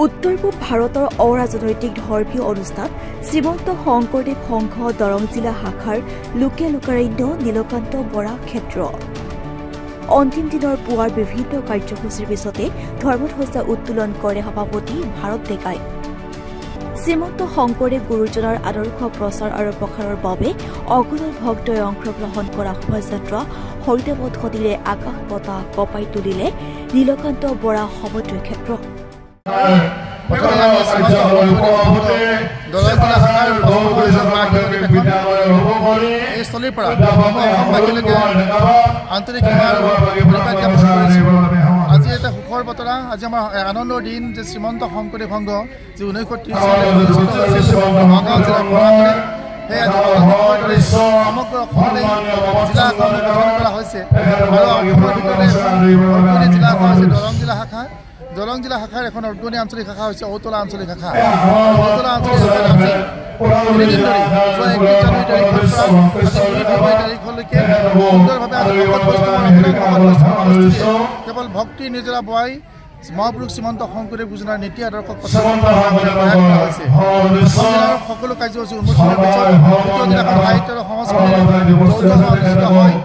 উত্তৰ পূব ভাৰতৰ অৰাজনৈতিক ধৰ্মীয় অনুষ্ঠান শ্ৰীমন্ত শংকৰদেৱ সংঘ দৰং জিলা শাখাৰ লোকে লোকাৰণ্য নীলকান্ত বৰা ক্ষেত্ৰ অন্তিম দিনৰ পুৱাৰ বিভিন্ন কাৰ্যসূচীৰ পিছতে ধৰ্মধ্বজা উত্তোলন কৰে সভাপতি ভাৰত ডেকাই শ্ৰীমন্ত শংকৰদেৱ গুৰুজনাৰ আদৰ্শ প্ৰচাৰ আৰু প্ৰসাৰৰ বাবে অগণন ভক্তই অংশগ্ৰহণ কৰা শোভাযাত্ৰা হৰিনামধ্বনিৰে আকাশ বতাহ কঁপাই তুলিলে নীলকান্ত বৰা সমদ্বয় ক্ষেত্ৰ আজি এটা সুখৰ বতৰা আজি আমাৰ আনন্দৰ দিন যে শ্ৰীমন্ত শংকৰদেৱ সংঘ যি 1930 সমগ্ৰ অসমতে জিলা এখন গঠন কৰা হৈছে আৰু জিলা শাখা দৰং জিলা শাখাৰ এখন অৰ্গনী আঞ্চলিক শাখা হৈছে ঔতলা আঞ্চলিক শাখা ঔতলা আঞ্চলিক তাৰিখলৈকে কেৱল ভক্তি নিজৰা বৱাই মহাপুৰুষ শ্ৰীমন্ত শংকৰদেৱ গুৰুজনাৰ নীতি আদৰ্শ প্ৰচাৰ কৰা হৈছে সকলো কাৰ্যসূচী উন্মোচনৰ পিছত সাহিত্য আৰু সংস্কৃতি হয়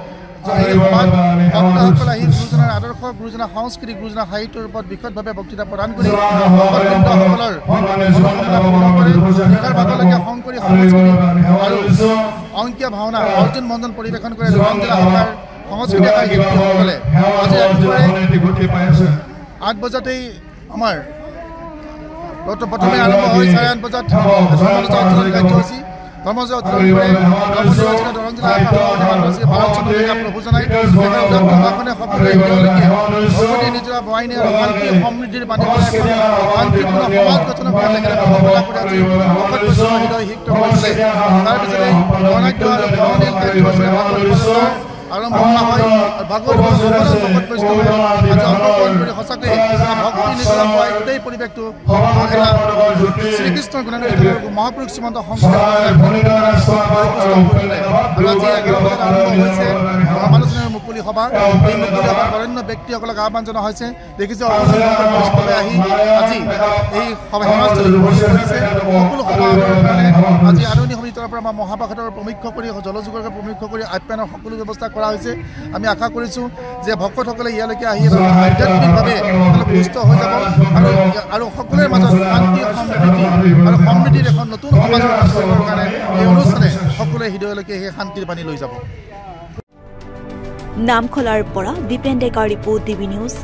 ভক্তসকলে আহি গুৰুজনাৰ আদৰ্শ গুৰুজনাৰ সংস্কৃতি গুৰুজনাৰ সাহিত্যৰ ওপৰত বিশদভাৱে বক্তৃতা প্ৰদান কৰি ভক্তসকলৰ শংকৰী সংস্কৃতি আৰু অংকীয়া ভাওনা অৰ্জুন মণ্ডল পৰিৱেশন কৰে দৰং জিলা শাখাৰ সংস্কৃতিকাৰ শিল্পীসকলে আজি ৰাতিপুৱাই 8 বজাতেই আমাৰ প্ৰথমে আৰম্ভ হয় 8:30 বজাত কাৰ্যসূচী ধৰ্মজা উত্তোলন কৰে দৰং জিলা ভাৰত চন্দ্ৰিকা প্ৰভু জনাই সকলোৱে নিজৰ বৱাইনে আৰু শান্তি সমৃদ্ধিৰ বাণী শান্তিপূৰ্ণ সমাজ গঠনৰ বাবে আৰম্ভ কৰা হয় ভাগৱত সঁচাকৈ ভক্তি নিজৰা বৱাই গোটেই পৰিৱেশটো শ্ৰীকৃষ্ণৰ গুণান্বিত মহাপুৰুষ শ্ৰীমন্ত সমালোচনাৰ মুকলি সভা এই মুকলি সভাত বৰেণ্য ব্যক্তিসকলক আহ্বান জনোৱা হৈছে দেখিছে আহি আজি এই সভাস্থলীত কৰিছে সকলো সভা আজি আদৰণি সমিতিৰ পৰা আমাৰ মহাপ্ৰসাদৰ প্ৰমুখ্য কৰি জলযোগৰ প্ৰমুখ্য কৰি আপ্যায়নৰ সকলো ব্যৱস্থা কৰা হৈছে আমি আশা কৰিছোঁ যে ভক্তসকলে ইয়ালৈকে আহি আধ্যাত্মিকভাৱে সুস্থ হৈ যাব আৰু সকলোৰে মাজত শান্তি সমৃদ্ধি আৰু সমৃদ্ধিৰ এখন নতুন সমাজ গঠন কৰিবৰ কাৰণে এই অনুষ্ঠানে সকলোৰে হৃদয়লৈকে সেই শান্তিৰ বাণী লৈ যাব। নামখলাৰ পৰা দীপেন ডেকাৰ ৰিপৰ্ট DB নিউজ।